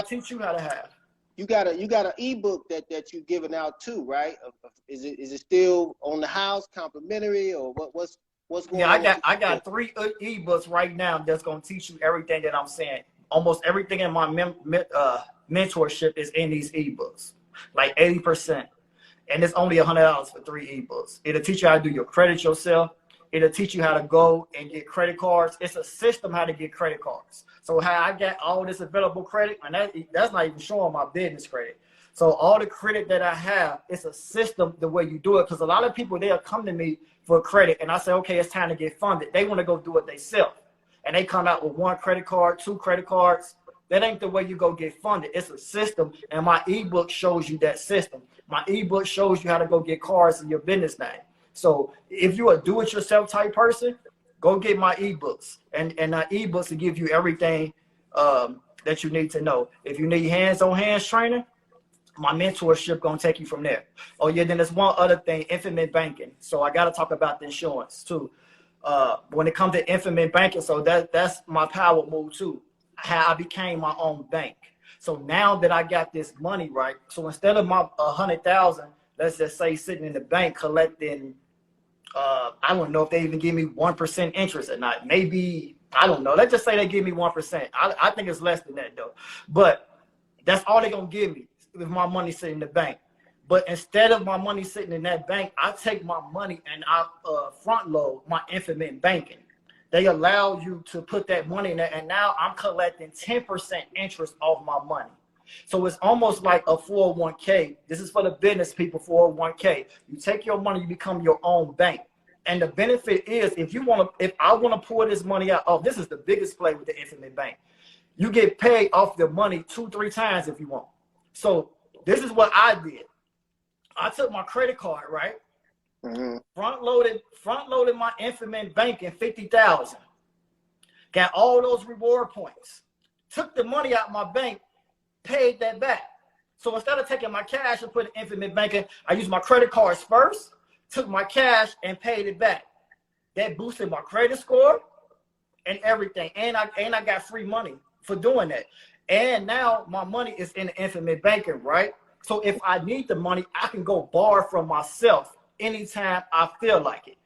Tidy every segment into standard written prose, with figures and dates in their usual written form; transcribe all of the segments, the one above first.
teach you how to have. You got an ebook that you're giving out too, right? Is it still on the house, complimentary, or what's going on? Yeah, I got 3 ebooks right now that's gonna teach you everything that I'm saying. Almost everything in my mentorship is in these ebooks, like 80%, and it's only $100 for 3 ebooks. It'll teach you how to do your credit yourself. It'll teach you how to go and get credit cards. It's a system how to get credit cards. So how I got all this available credit, and that's not even showing my business credit. So all the credit that I have, it's a system the way you do it. Because a lot of people, they'll come to me for credit, and I say, okay, it's time to get funded. They want to go do it themselves. And they come out with 1 credit card, 2 credit cards. That ain't the way you go get funded. It's a system, and my ebook shows you that system. My ebook shows you how to go get cards in your business name. So if you're a do-it-yourself type person, go get my ebooks. And my ebooks will give you everything that you need to know. If you need hands-on-hands training, my mentorship gonna take you from there. Oh yeah, then there's one other thing, infinite banking. So I gotta talk about the insurance too. When it comes to infinite banking, so that's my power move too. How I became my own bank. So now that I got this money, right? So instead of my 100,000, let's just say sitting in the bank collecting, I don't know if they even give me 1% interest or not. Maybe, I don't know. Let's just say they give me 1%. I think it's less than that though. But that's all they're gonna give me if my money sitting in the bank. But instead of my money sitting in that bank, I take my money and I front load my infinite banking. They allow you to put that money in there, and now I'm collecting 10% interest off my money. So it's almost like a 401k. This is for the business people, 401k. You take your money, you become your own bank. And the benefit is if I want to pull this money out, oh, this is the biggest play with the infinite bank. You get paid off the money 2-3 times if you want. So this is what I did. I took my credit card, right? Mm-hmm. Front loaded my infinite banking 50,000. Got all those reward points. Took the money out of my bank, paid that back. So instead of taking my cash and putting infinite banking, I used my credit cards first, took my cash and paid it back. That boosted my credit score and everything. And I got free money for doing that. And now my money is in the infinite banking, right? So if I need the money, I can go borrow from myself anytime I feel like it.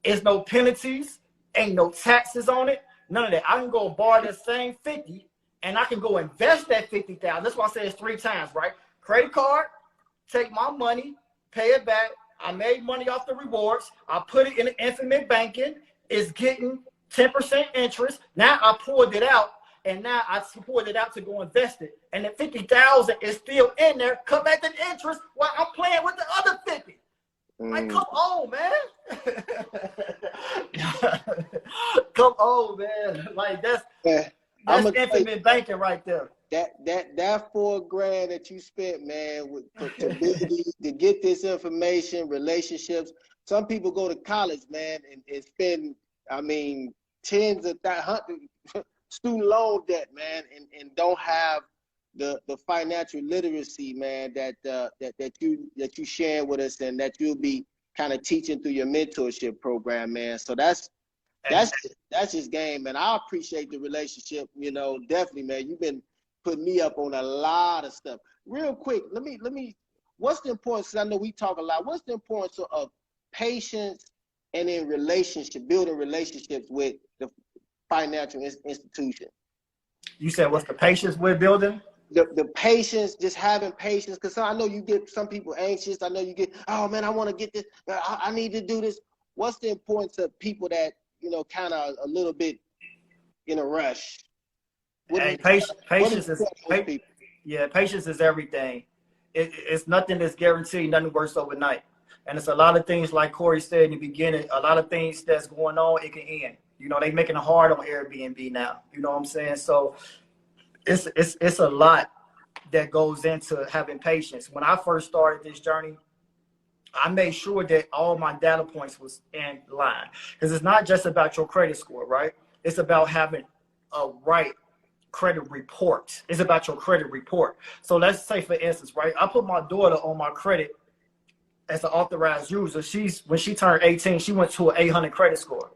It's no penalties, ain't no taxes on it, none of that. I can go borrow the same 50 and I can go invest that 50,000. That's why I say it's 3 times, right? Credit card, take my money, pay it back. I made money off the rewards. I put it in the infinite banking. It's getting 10% interest. Now I pulled it out. And now I support it out to go invest it. And the 50,000 is still in there, collecting interest while I'm playing with the other 50. Like, come on, man. Come on, man. Like that's infinite banking right there. That $4,000 that you spent, man, to get this information, relationships. Some people go to college, man, and spend, I mean, tens of hundreds student loan debt, man, and don't have the financial literacy, man, that you share with us and that you'll be kind of teaching through your mentorship program, man. So that's just game, man. I appreciate the relationship, you know, definitely, man. You've been putting me up on a lot of stuff. Real quick, let me. What's the importance? 'Cause I know we talk a lot. What's the importance of patience and in building relationships with the financial institution? You said what's the patience we're building? The patience, just having patience, because I know you get some people anxious. I know you get, oh man, I want to get this. I need to do this. What's the importance of people that, you know, kind of a little bit in a rush? Patience is everything. It's nothing that's guaranteed. Nothing works overnight. And it's a lot of things, like Corey said in the beginning, a lot of things that's going on, it can end. You know, they making it hard on Airbnb now. You know what I'm saying? So it's a lot that goes into having patience. When I first started this journey, I made sure that all my data points was in line. Because it's not just about your credit score, right? It's about having a right credit report. It's about your credit report. So let's say, for instance, right, I put my daughter on my credit as an authorized user. When she turned 18, she went to an 800 credit score.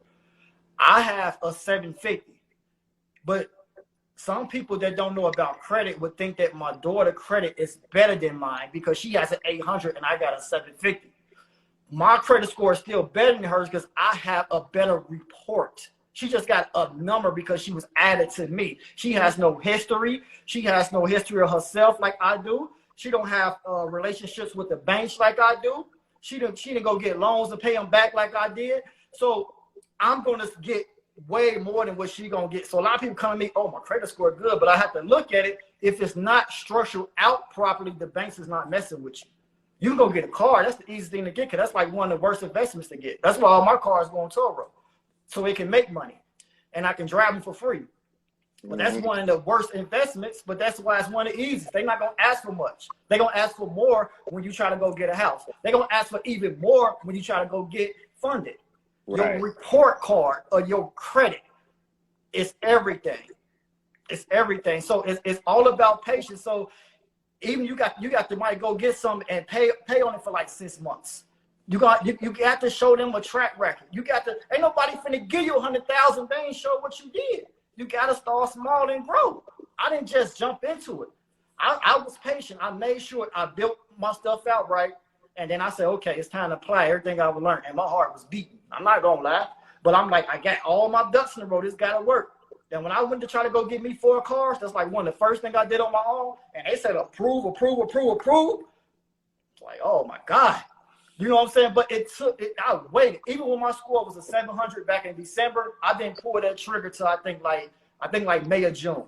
I have a 750, but some people that don't know about credit would think that my daughter credit is better than mine because she has an 800 and I got a 750. My credit score is still better than hers because I have a better report. She just got a number because she was added to me. She has no history. She has no history of herself like I do. She don't have relationships with the banks like I do. She didn't go get loans to pay them back like I did. So I'm going to get way more than what she going to get. So a lot of people come to me, oh, my credit score is good, but I have to look at it. If it's not structured out properly, the banks is not messing with you. You can go get a car. That's the easiest thing to get because that's like one of the worst investments to get. That's why all my cars go on toll road. So it can make money and I can drive them for free. But that's one of the worst investments, but that's why it's one of the easiest. They're not going to ask for much. They're going to ask for more when you try to go get a house. They're going to ask for even more when you try to go get funded. Right. Your report card or your credit is everything. It's everything. So it's all about patience. So even you got to might go get some and pay on it for like 6 months. You got to show them a track record. You got to, ain't nobody finna give you 100,000. They ain't show what you did. You got to start small and grow. I didn't just jump into it. I was patient. I made sure I built my stuff out right. And then I said, okay, it's time to apply everything I've learned. And my heart was beating. I'm not going to lie. But I'm like, I got all my ducks in a row. This got to work. And when I went to try to go get me 4 cars, that's like one of the first things I did on my own. And they said, approve. It's like, oh, my God. You know what I'm saying? But I waited. Even when my score was a 700 back in December, I didn't pull that trigger till I think like May or June.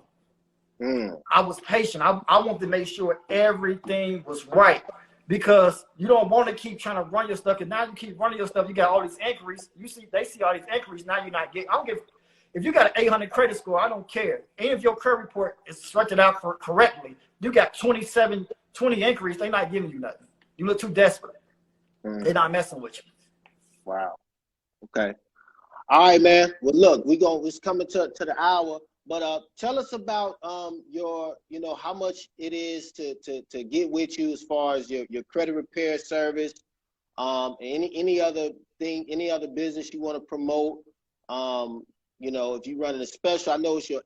I was patient. I wanted to make sure everything was right because you don't want to keep trying to run your stuff. Because now you keep running your stuff, you got all these inquiries. They see all these inquiries. Now you're not getting. I don't give. If you got an 800 credit score, I don't care. And if your credit report is structured out correctly, you got 20 inquiries. They're not giving you nothing. You look too desperate. They're not messing with you. Wow. Okay. All right, man. Well, look, it's coming to the hour, but tell us about your, how much it is to get with you as far as your credit repair service, any other thing, any other business you want to promote. If you're running a special, I know it's your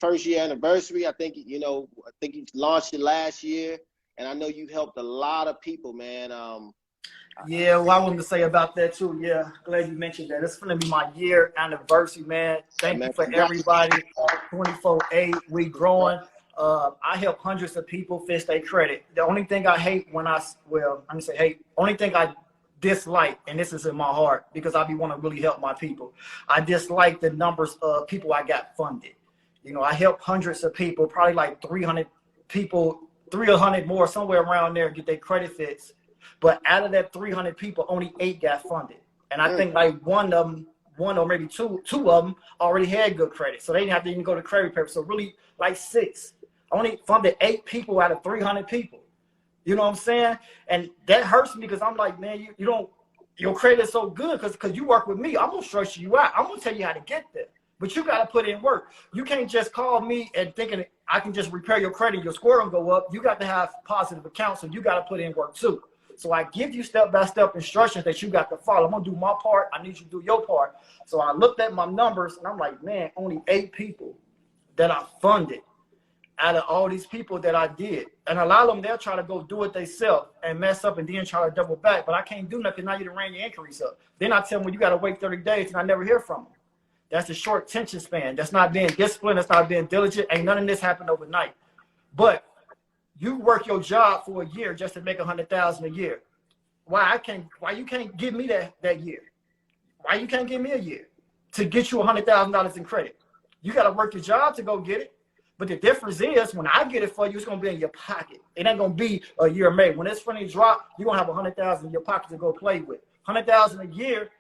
first year anniversary. I think you launched it last year, and I know you helped a lot of people, man. Yeah, well, I wanted to say about that too. Yeah, glad you mentioned that. It's going to be my year anniversary, man. Thank you for everybody. 24/8, we growing. I help hundreds of people fix their credit. The only thing I hate only thing I dislike, and this is in my heart because I want to really help my people. I dislike the numbers of people I got funded. I help hundreds of people, probably like 300 people, 300 more, somewhere around there, get their credit fixed. But out of that 300 people, only 8 got funded. And I think like one or maybe two of them already had good credit. So they didn't have to even go to credit repair. So really like 6. I only funded 8 people out of 300 people. You know what I'm saying? And that hurts me because I'm like, man, your credit is so good because you work with me. I'm going to structure you out. I'm going to tell you how to get there. But you got to put in work. You can't just call me and thinking I can just repair your credit, your score will go up. You got to have positive accounts, so you got to put in work too. So I give you step-by-step instructions that you got to follow. I'm going to do my part. I need you to do your part. So I looked at my numbers, and I'm like, man, only 8 people that I funded out of all these people that I did. And a lot of them, they'll try to go do it themselves and mess up and then try to double back. But I can't do nothing. Now you done ran your inquiries up. Then I tell them, well, you got to wait 30 days, and I never hear from them. That's a short attention span. That's not being disciplined. That's not being diligent. Ain't none of this happened overnight. But you work your job for a year just to make $100,000 a year. Why you can't give me that year? Why you can't give me a year to get you $100,000 in credit? You got to work your job to go get it. But the difference is when I get it for you, it's going to be in your pocket. It ain't going to be a year made. When it's finally drop, you're going to have $100,000 in your pocket to go play with. $100,000 a year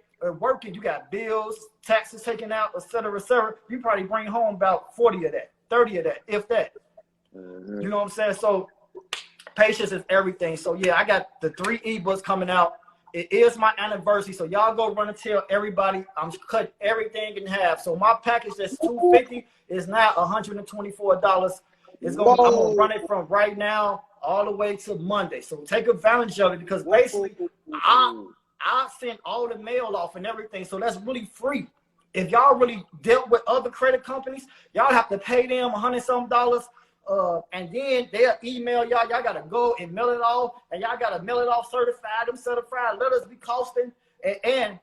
working, you got bills, taxes taken out, et cetera, et cetera. You probably bring home about 40 of that, 30 of that, if that. You know what I'm saying? So patience is everything. So yeah, I got the 3 ebooks coming out. It is my anniversary, so y'all go run and tell everybody I'm cutting everything in half. So my package that's $250 is now $124. I'm gonna run it from right now all the way to Monday. So take advantage of it because basically I sent all the mail off and everything, so that's really free. if y'all really dealt with other credit companies, y'all have to pay them $100-something. And then they'll email y'all. Y'all gotta go and mail it off, and y'all gotta mail it off certified. Them certified letters be costing. And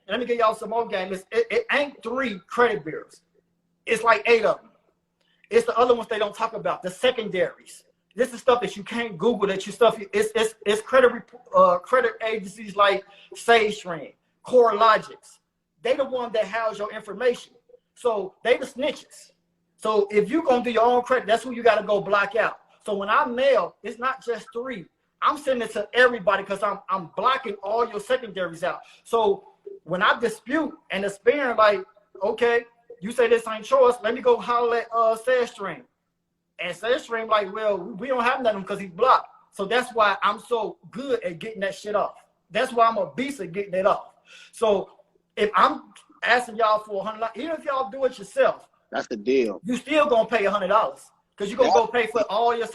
let me give y'all some more game. It ain't 3 credit bureaus. It's like 8 of them. It's the other ones they don't talk about, the secondaries. This is stuff that you can't Google. That you stuff. It's credit agencies like SageStream, CoreLogics. They the one that house your information. So they the snitches. So if you're gonna do your own credit, that's who you gotta go block out. So when I mail, it's not just 3. I'm sending it to everybody because I'm blocking all your secondaries out. So when I dispute and it's being like, okay, you say this ain't yours, let me go holler at SageStream. And SageStream like, well, we don't have nothing because he's blocked. So that's why I'm so good at getting that shit off. That's why I'm a beast at getting it off. So if I'm asking y'all for $100, even if y'all do it yourself, that's the deal. You still gonna pay $100 because you're gonna go pay for all your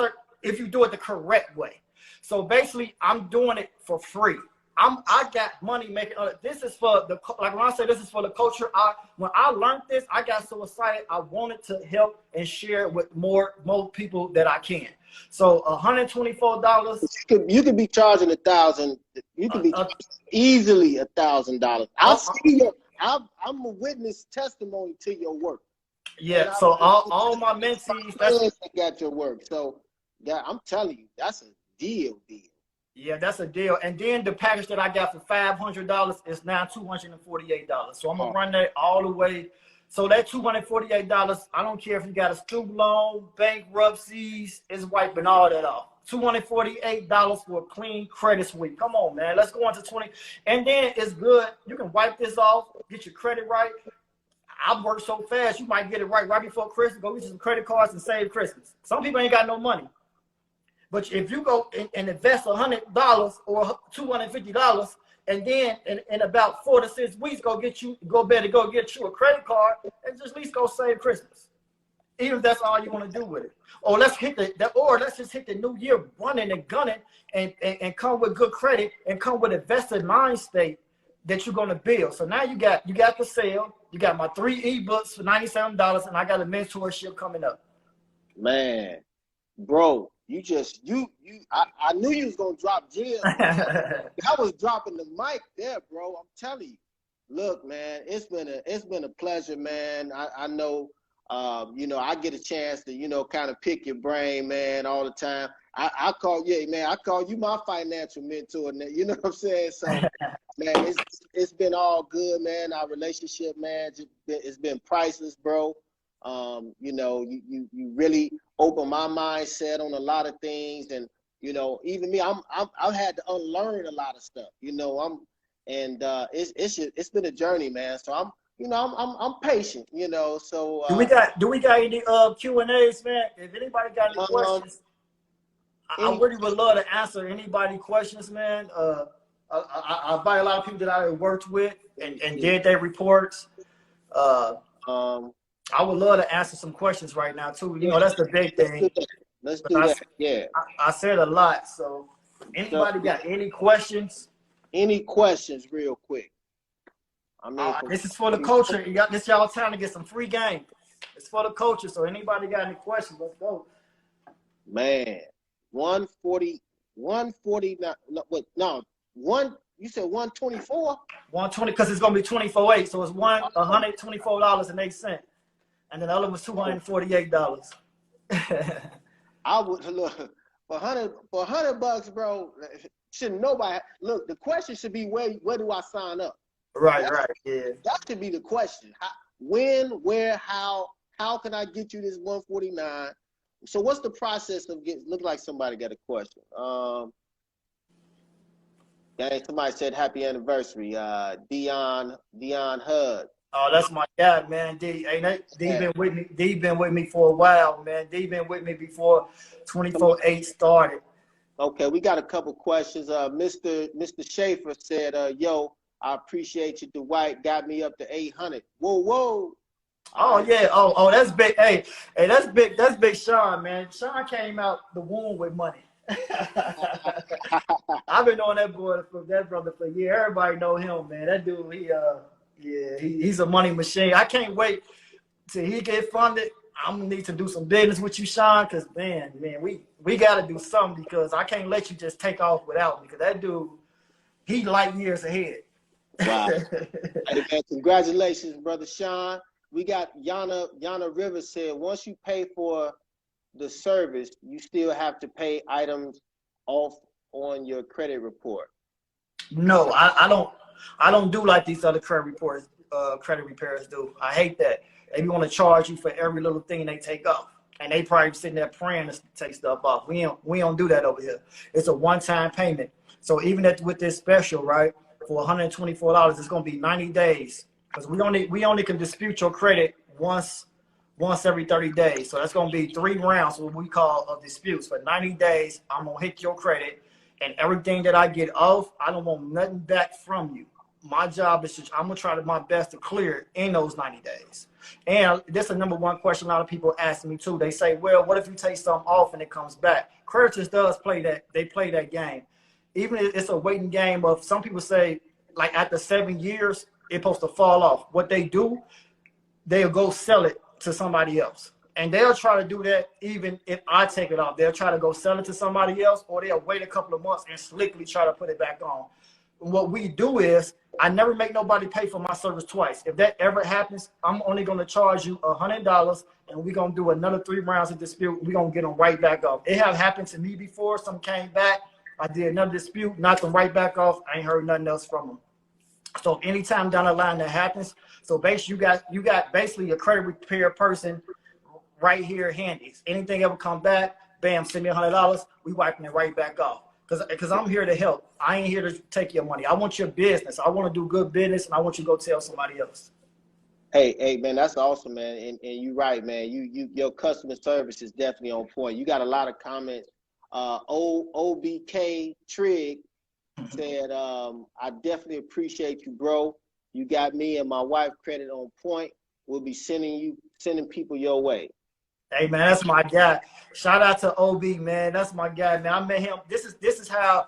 if you do it the correct way. So basically, I'm doing it for free. I got money making. This is for the, like when I say this is for the culture. When I learned this, I got so excited. I wanted to help and share it with more people that I can. So $124. You could be charging $1,000. You could be easily $1,000. I'll see your. I'm a witness testimony to your work. Yeah. So all my mentees. That's got your work. So yeah, I'm telling you, that's a deal. Yeah, that's a deal. And then the package that I got for $500 is now $248. So I'm gonna run that all the way. So that $248, I don't care if you got a student loan, bankruptcies, it's wiping all that off. $248 for a clean credit sweep. Come on, man. Let's go on to 20. And then it's good. You can wipe this off, get your credit right. I've worked so fast, you might get it right before Christmas. Go get some credit cards and save Christmas. Some people ain't got no money. But if you go and invest $100 or $250, and then in about 4 to 6 weeks, go get you a credit card and just at least go save Christmas. Even if that's all you want to do with it. Or let's just hit the new year running and gunning and come with good credit and come with a vested mind state that you're gonna build. So now you got the sale, you got my 3 ebooks for $97, and I got a mentorship coming up. Man, bro. I knew you was gonna drop gems. I was dropping the mic there, bro. I'm telling you. Look, man, it's been a pleasure, man. I know, I get a chance to, kind of pick your brain, man, all the time. I call you my financial mentor. You know what I'm saying? So, man, it's been all good, man. Our relationship, man, it's been priceless, bro. You really opened my mindset on a lot of things, and even me, I've had to unlearn a lot of stuff. It's been a journey, man. So I'm patient. So do we got any Q&As, man? If anybody got any questions, I really would love to answer anybody questions, man. I invite a lot of people that I worked with and did their reports. I would love to answer some questions right now too. That's the big thing. Let's do that. Yeah. I said a lot. So anybody got any questions? Any questions real quick? I mean, this is for the culture. This y'all time to get some free game. It's for the culture. So anybody got any questions? Let's go. Man, 140, 149. You said 124? 120 because it's gonna be 24.8. So it's $124.08. And then the other was $248. I would look for $100, bro. Shouldn't nobody look? The question should be where do I sign up? Right, yeah. That should be the question. When, where, how can I get you this 149? So what's the process of getting? Look like somebody got a question. Somebody said happy anniversary. Dion Hud. Oh, that's my guy, man. D been with me. D been with me for a while, man. D been with me before 24/8 started. Okay, we got a couple questions. Mr. Schaefer said, "Yo, I appreciate you, Dwight. Got me up to 800. Whoa. Oh yeah. Oh, that's big. Hey, that's big. That's Big Sean, man. Sean came out the womb with money. I've been knowing that brother for years. Everybody know him, man. That dude, Yeah, he's a money machine. I can't wait till he get funded. I'm gonna need to do some business with you, Sean, because man, we gotta do something because I can't let you just take off without me. Because that dude, he light years ahead. Wow. Hey, man, congratulations, brother Sean. We got Yana Rivers said once you pay for the service, you still have to pay items off on your credit report. No, I don't do like these other credit repairers do. I hate that. They want to charge you for every little thing they take off. And they probably sitting there praying to take stuff off. We don't do that over here. It's a one-time payment. So even with this special, right, for $124, it's gonna be 90 days. Because we only can dispute your credit once every 30 days. So that's gonna be 3 rounds, what we call of disputes. For 90 days, I'm gonna hit your credit, and everything that I get off, I don't want nothing back from you. My job is I'm gonna try my best to clear it in those 90 days. And this is the number one question a lot of people ask me too. They say, well, what if you take something off and it comes back? Creditors does play that. They play that game. Even if it's a waiting game of, some people say, like after 7 years, it's supposed to fall off. What they do, they'll go sell it to somebody else. And they'll try to do that even if I take it off. They'll try to go sell it to somebody else, or they'll wait a couple of months and slickly try to put it back on. And what we do is, I never make nobody pay for my service twice. If that ever happens, I'm only going to charge you $100, and we're going to do another 3 rounds of dispute. We're going to get them right back off. It have happened to me before. Some came back. I did another dispute, knocked them right back off. I ain't heard nothing else from them. So anytime down the line that happens, so basically you got basically a credit repair person right here handy. Anything ever come back, bam, send me $100. We wiping it right back off. Because I'm here to help. I ain't here to take your money. I want your business. I want to do good business, and I want you to go tell somebody else. Hey, man, that's awesome, man. And you're right, man. Your customer service is definitely on point. You got a lot of comments. OBK Trig said, I definitely appreciate you, bro. You got me and my wife credit on point. We'll be sending people your way. Hey man, that's my guy. Shout out to OB, man. That's my guy, man. I met him. This is how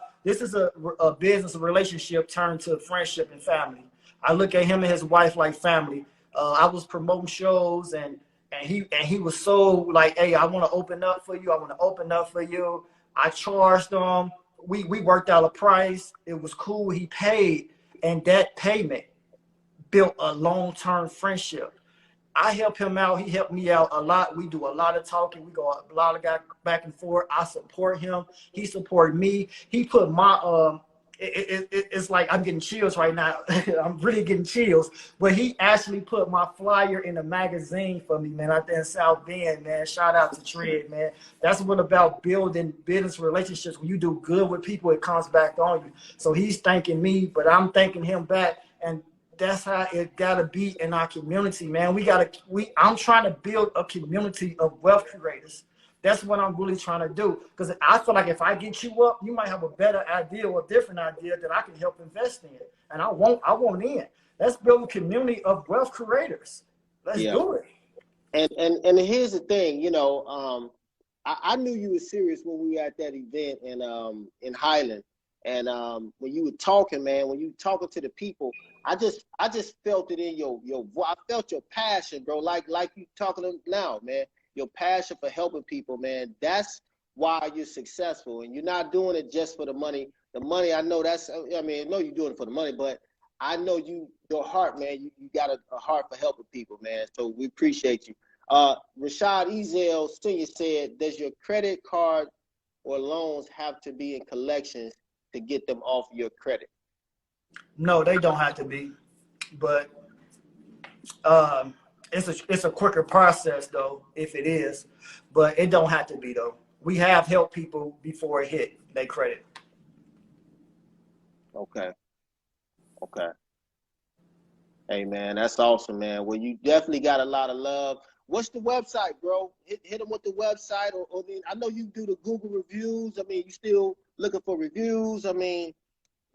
a business relationship turned to friendship and family. I look at him and his wife like family. I was promoting shows, and he was so like, hey, I want to open up for you. I want to open up for you. I charged him. We worked out a price. It was cool. He paid, and that payment built a long-term friendship. I help him out. He helped me out a lot. We do a lot of talking. We go a lot of back and forth. I support him. He supported me. He put my it's like I'm getting chills right now. I'm really getting chills. But he actually put my flyer in a magazine for me, man, out there in South Bend, man. Shout out to Tread, man. That's what about building business relationships. When you do good with people, it comes back on you. So he's thanking me, but I'm thanking him back. And that's how it gotta be in our community, man. I'm trying to build a community of wealth creators. That's what I'm really trying to do. Because I feel like if I get you up, you might have a better idea or a different idea that I can help invest in. And I want in. Let's build a community of wealth creators. Let's do it. And here's the thing, I knew you were serious when we were at that event in Highland. And when you were talking, man, when you were talking to the people, I just felt it in your voice. I felt your passion, bro. Like you talking now, man. Your passion for helping people, man. That's why you're successful. And you're not doing it just for the money. The money, I know I know you're doing it for the money, but I know your heart, man, you got a heart for helping people, man. So we appreciate you. Rashad Ezel Sr. said, does your credit card or loans have to be in collections to get them off your credit? No, they don't have to be. But it's a quicker process though, if it is, but it don't have to be though. We have helped people before it hit their credit. Okay. Hey man, that's awesome, man. Well, you definitely got a lot of love. What's the website, bro? Hit them with the website, or I know you do the Google reviews. I mean, you still looking for reviews? I mean,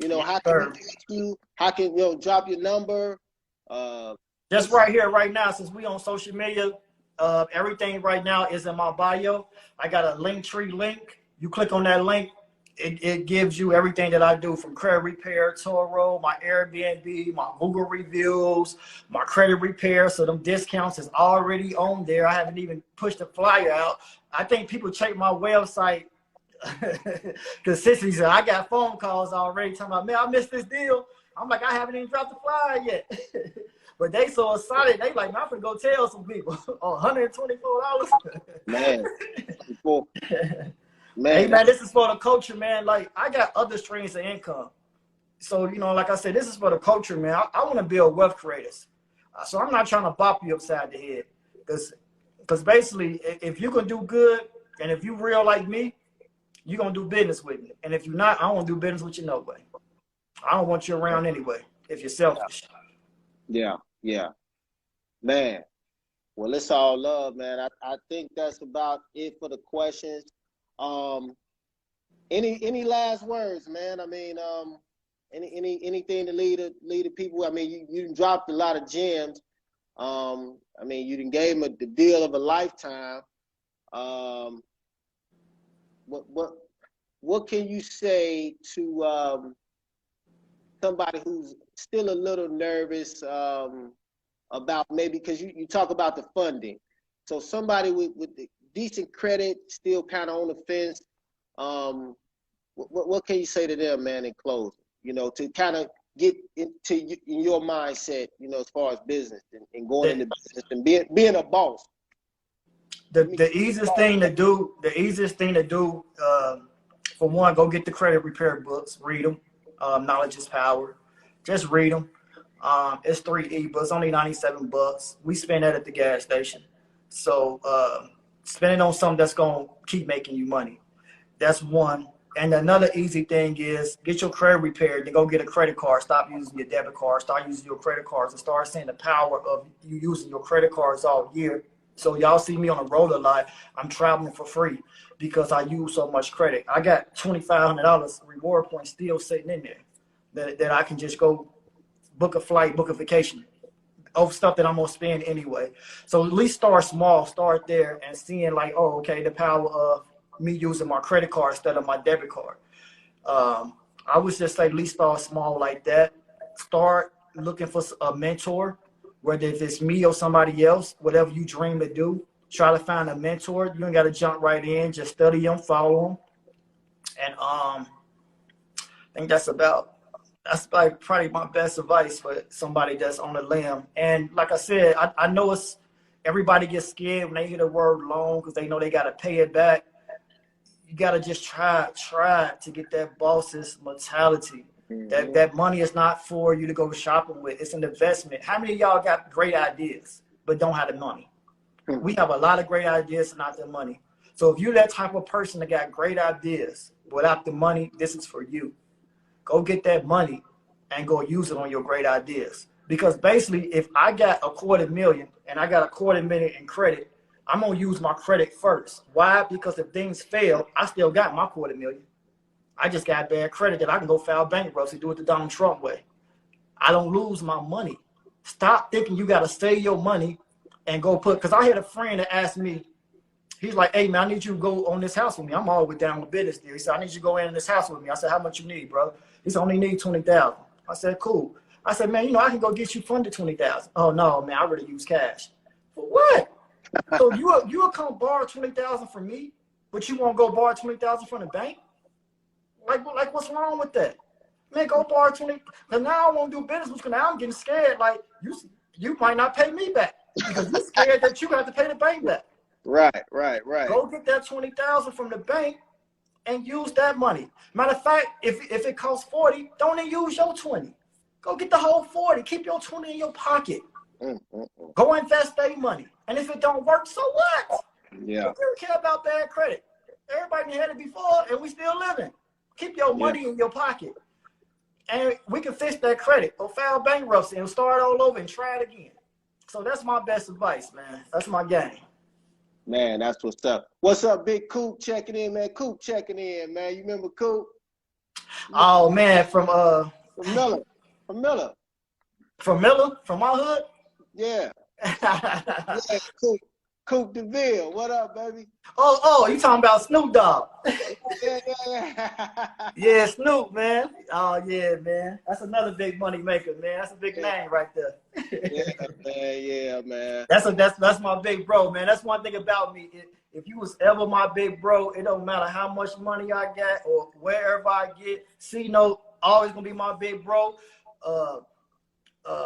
how can we reach you? How can drop your number? Just right here, right now, since we on social media, everything right now is in my bio. I got a Linktree link. You click on that link, it gives you everything that I do, from credit repair, Toro, my Airbnb, my Google reviews, my credit repair. So them discounts is already on there. I haven't even pushed the flyer out. I think people check my website consistently. I got phone calls already talking about, man, I missed this deal. I'm like, I haven't even dropped the flyer yet. But they so excited. They like, man, I'm gonna go tell some people. $124. Man. Man. Hey, man, this is for the culture, man. Like, I got other streams of income. So, you know, like I said, this is for the culture, man. I want to build wealth creators. So I'm not trying to bop you upside the head. Because basically, if you can do good, and if you real like me, you're going to do business with me. And if you're not, I don't want to do business with you no way. I don't want you around anyway, if you're selfish. Yeah. Man, well, it's all love, man. I think that's about it for the questions. Any last words, man? I mean, anything to lead the people? I mean, you dropped a lot of gems. I mean, you done gave them the deal of a lifetime. What can you say to somebody who's still a little nervous about, maybe because you talk about the funding, so somebody with the decent credit, still kind of on the fence, what can you say to them, man, in closing, you know, to kind of get into in your mindset, you know, as far as business and going into business and being a boss? The easiest thing to do, for one, go get the credit repair books, read them. Knowledge is power. Just read them. It's 3 ebooks, only $97. We spend that at the gas station. So spend it on something that's going to keep making you money. That's one. And another easy thing is get your credit repaired, then go get a credit card. Stop using your debit card. Start using your credit cards and start seeing the power of you using your credit cards all year. So y'all see me on the road a lot. I'm traveling for free because I use so much credit. I got $2,500 reward points still sitting in there that I can just go book a flight, book a vacation over stuff that I'm going to spend anyway. So at least start small, start there and seeing like, oh, okay, the power of me using my credit card instead of my debit card. I would just say at least start small like that. Start looking for a mentor, whether if it's me or somebody else, whatever you dream to do. Try to find a mentor. You ain't got to jump right in. Just study them, follow them. And I think that's probably my best advice for somebody that's on a limb. And like I said, I know everybody gets scared when they hear the word loan because they know they got to pay it back. You got to just try to get that boss's mentality. Mm-hmm. That money is not for you to go shopping with. It's an investment. How many of y'all got great ideas but don't have the money? Mm-hmm. We have a lot of great ideas and not the money. So if you're that type of person that got great ideas without the money, this is for you. Go get that money and go use it on your great ideas. Because basically, if I got $250,000 and I got $250,000 in credit, I'm going to use my credit first. Why? Because if things fail, I still got my $250,000. I just got bad credit that I can go file bankruptcy, do it the Donald Trump way. I don't lose my money. Stop thinking you got to save your money and go because I had a friend that asked me, he's like, hey, man, I need you to go on this house with me. I'm always down with business there. He said, I need you to go in this house with me. I said, how much you need, bro? He said, I only need $20,000. I said, cool. I said, man, you know, I can go get you funded $20,000. Oh, no, man, I already use cash. For what? So you'll come borrow $20,000 from me, but you won't go borrow $20,000 from the bank? Like what's wrong with that? Man, go borrow 20. Because now I won't do business because now I'm getting scared. Like you might not pay me back because you're scared that you have to pay the bank back. Right. Go get that $20,000 from the bank and use that money. Matter of fact, if it costs $40, don't even use your 20. Go get the whole 40. Keep your 20 in your pocket. Go invest that money. And if it don't work, so what? Yeah. You don't care about bad credit. Everybody had it before, and we still living. Keep your money in your pocket. And we can fix that credit or file bankruptcy and start all over and try it again. So that's my best advice, man. That's my game. Man, that's what's up. What's up, Big Coop checking in, man? Coop checking in, man. You remember Coop? Oh, man, from Miller. From Miller? From my hood? Yeah. Yeah, Coop. Coupe de Ville, what up, baby? Oh, you talking about Snoop Dogg? Yeah. Yeah, Snoop, man. Oh yeah, man. That's another big money maker, man. That's a big name right there. Yeah, man. Yeah, man. That's my big bro, man. That's one thing about me. If you was ever my big bro, it don't matter how much money I got or wherever I get. C-Note always gonna be my big bro.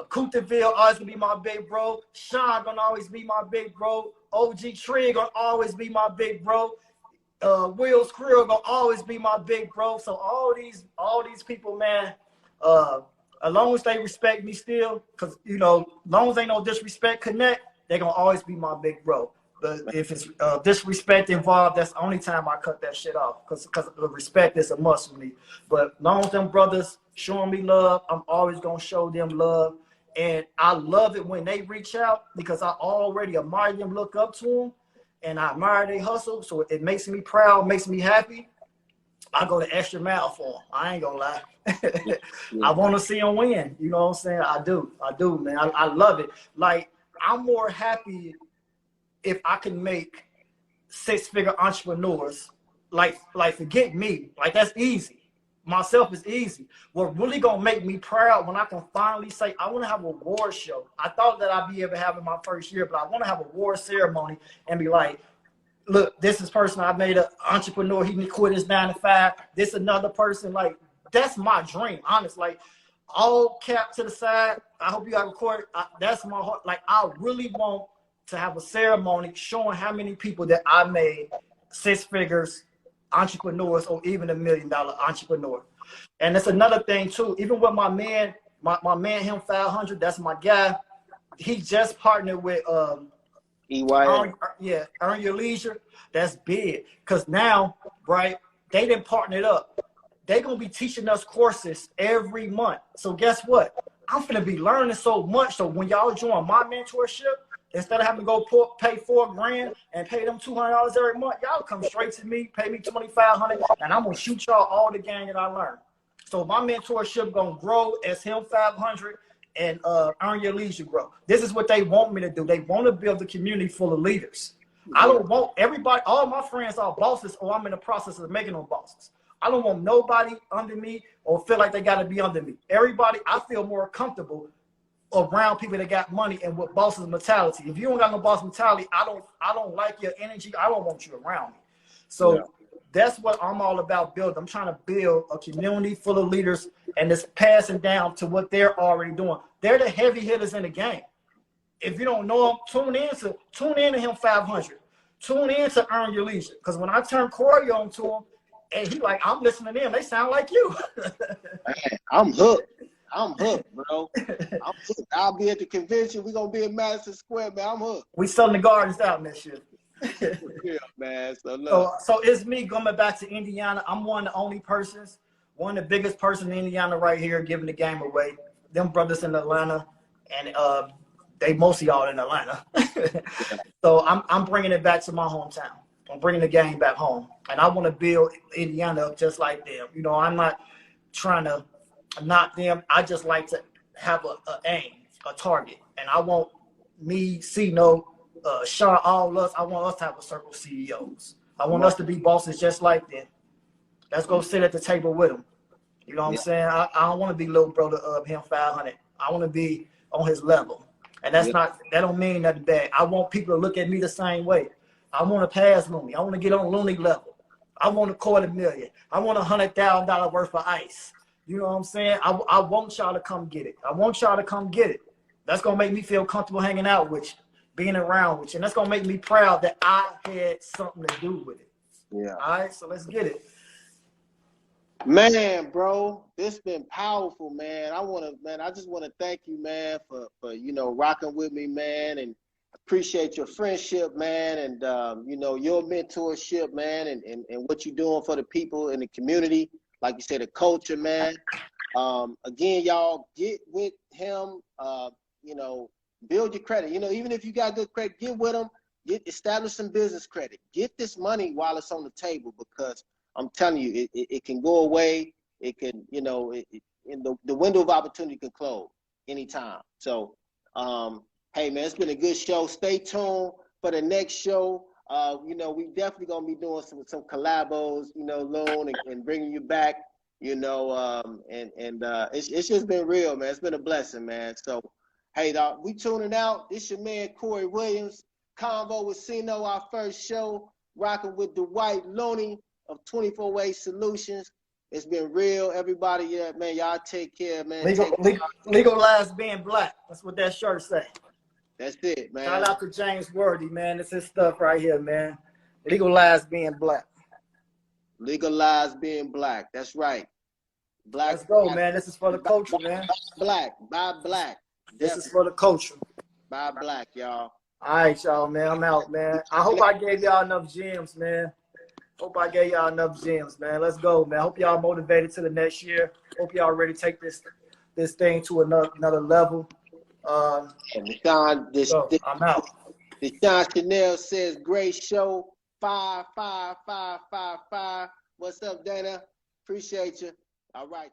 Coupe de Ville always gonna be my big bro. Sean gonna always be my big bro. OG Tree gonna always be my big bro. Will's Crew gonna always be my big bro. So all these people, man, as long as they respect me still, cause you know, as long as ain't no disrespect connect, they gonna always be my big bro. But if it's disrespect involved, that's the only time I cut that shit off. Cause the respect is a must for me. But as long as them brothers showing me love, I'm always gonna show them love. And I love it when they reach out because I already admire them, look up to them, and I admire their hustle. So it makes me proud, makes me happy. I go the extra mile for them. I ain't gonna lie. I want to see them win. You know what I'm saying? I do, man. I love it. Like, I'm more happy if I can make 6-figure entrepreneurs. Like forget me. Like, that's easy. Myself is easy. What really gonna make me proud when I can finally say I want to have an award show. I thought that I'd be able to have in my first year, but I want to have an award ceremony and be like, look, this is person I made an entrepreneur. He quit his 9 to 5. This another person. Like, that's my dream. Honest. Like, all cap to the side. I hope you got recorded. That's my heart. Like, I really want to have a ceremony showing how many people that I made 6 figures entrepreneurs or even $1 million entrepreneur. And that's another thing too. Even with my man, my man, him 500, that's my guy. He just partnered with Earn Your Leisure. That's big. Cause now, right, they didn't partner it up. They gonna be teaching us courses every month. So guess what? I'm gonna be learning so much. So when y'all join my mentorship, instead of having to go pay $4 grand and pay them $200 every month, y'all come straight to me, pay me $2,500, and I'm gonna shoot y'all all the game that I learned. So my mentorship gonna grow as him 500 and Earn Your Leisure grow. This is what they want me to do. They want to build a community full of leaders. I don't want everybody. All my friends are bosses, or I'm in the process of making them bosses. I don't want nobody under me or feel like they got to be under me. Everybody, I feel more comfortable around people that got money and with bosses mentality. If you don't got no boss mentality, I don't like your energy. I don't want you around me. So that's what I'm all about building. I'm trying to build a community full of leaders, and it's passing down to what they're already doing. They're the heavy hitters in the game. If you don't know them, tune in to him 500. Tune in to Earn Your Leisure. Because when I turn Corey on to him, and he like, I'm listening to them, they sound like you. Man, I'm hooked. I'm hooked, bro. I'm hooked. I'll be at the convention. We're going to be in Madison Square, man. I'm hooked. We selling the gardens out next year. Yeah, man. So it's me coming back to Indiana. I'm one of the only persons, one of the biggest person in Indiana right here giving the game away. Them brothers in Atlanta, and they mostly all in Atlanta. So I'm bringing it back to my hometown. I'm bringing the game back home. And I want to build Indiana up just like them. You know, I'm not trying to knock them. I just like to have a aim, a target. And I want me, C-Note, Sean, all us, I want us to have a circle of CEOs. I want us to be bosses just like them. Let's go sit at the table with them. You know what I'm saying? I don't want to be little brother of him 500. I want to be on his level. And that's not, that don't mean nothing bad. I want people to look at me the same way. I want to pass Looney. I want to get on Looney level. I want $250,000. I want $100,000 worth of ice. You know what I'm saying? I want y'all to come get it. I want y'all to come get it. That's going to make me feel comfortable hanging out with you, being around with you. And that's going to make me proud that I had something to do with it. Yeah. All right, so let's get it. Man, bro, this been powerful, man. I just want to thank you, man, for rocking with me, man, and appreciate your friendship, man, and your mentorship, man, and what you're doing for the people in the community. Like you said, the culture, man. Again, y'all get with him. Build your credit. Even if you got good credit, get with him. Establish some business credit. Get this money while it's on the table, because I'm telling you, it can go away. It can, the window of opportunity can close anytime. So, hey, man, it's been a good show. Stay tuned. for the next show. You know, we definitely gonna be doing some collabos, you know, Loon, and bringing you back, you know, it's just been real, man. It's been a blessing, man. So, hey, dog, we tuning out. This your man Corey Williams. Convo with Sino, our first show, rocking with Dwight Looney of 24-Way Solutions. It's been real, everybody. Yeah, man, y'all take care, man. Legalize being black. That's what that shirt say. That's it, man. Shout out to James Worthy, man. It's his stuff right here, man. Legalize being black. Legalize being black. That's right. Black. Let's go, man. This is for the culture, man. Black. Buy black. This is for the culture. Buy black, y'all. All right, y'all, man. I'm out, man. I hope I gave y'all enough gems, man. Hope I gave y'all enough gems, man. Let's go, man. Hope y'all motivated to the next year. Hope y'all ready to take this thing to another level. I'm out. Deshaun Chanel says, great show. 55555. What's up, Dana? Appreciate you. All right.